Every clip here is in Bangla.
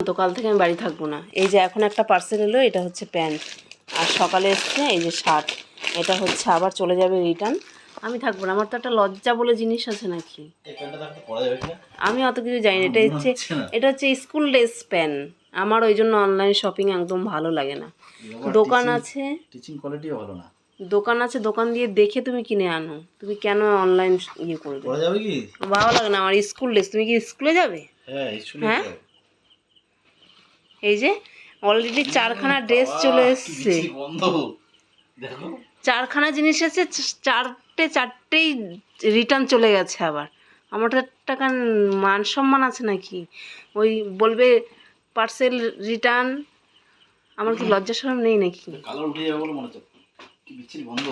তো কাল থেকে আমি বাড়ি থাকবো না। এই যে এখন একটা পার্সেল এলো, এটা হচ্ছে প্যান্ট, আর সকালে এসছে এই যে শার্ট, এটা হচ্ছে আবার চলে যাবে রিটার্ন। আমি থাকবো না, আমার তো একটা লজ্জা বলে জিনিস আছে নাকি, আমি অত কিছু জানি না। এটা হচ্ছে স্কুল ড্রেস প্যান্ট আমার, ওই জন্য অনলাইন শপিং একদম ভালো লাগে না। দোকান আছে, টিচিং কোয়ালিটিও ভালো না। দোকান আছে, দোকান দিয়ে দেখে তুমি কিনে আনো। তুমি কেন অনলাইন ইয়ে করবে? যাবে কি ভালো লাগে না আমার স্কুল ড্রেস। তুমি কি স্কুলে যাবে? হ্যাঁ, এই যে অলরেডি 4খানা ড্রেস চলে এসছে, 4খানা জিনিস আছে, চারটেই রিটার্ন চলে গেছে। আবার আমার তো টাকা মান সম্মান আছে নাকি? ওই বলবে পার্সেল রিটার্ন, আমার কি লজ্জা শরম নেই নাকি? কালার উঠে যাবে বলে মনে হচ্ছে, কি বিচ্ছিরি গন্ধ।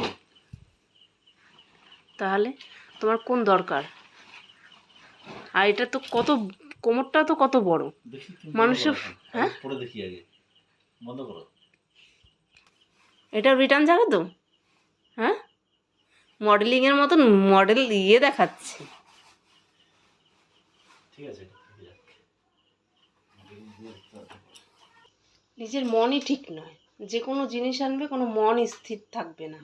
তাহলে তোমার কোন দরকার? আর এটা তো কত, কোমরটা তো কত বড় মানুষের। হ্যাঁ, পরে দেখি আগে, বন্ধ করো। এটা রিটার্ন যাবে তো? হ্যাঁ, মডেলিংয়ের মতন মডেল ইয়ে দেখাচ্ছে। ঠিক আছে, নিজের মনই ঠিক নয়, যে কোনো জিনিস আনবে কোনো মন স্থির থাকবে না,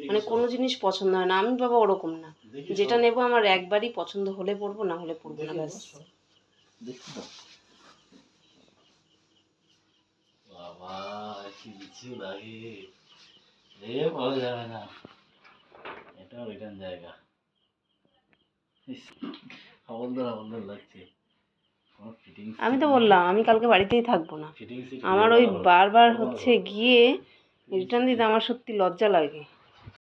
মানে কোনো জিনিস পছন্দ হয় না। আমি বাবা ওরকম না, যেটা নেব আমার একবারই পছন্দ হলে পরবো, না হলে পরবো না, ব্যাস। বাবা কি বিচ্ছিরি লাগে রে, বলা যাবে না। এটাও রিটার্ন জায়গা, হবলদার লাগছে। আমি তো বললাম আমি কালকে বাড়িতেই থাকবো না, আমার ওই বারবার হচ্ছে গিয়ে রিটার্ন দিতে আমার সত্যি লজ্জা লাগে।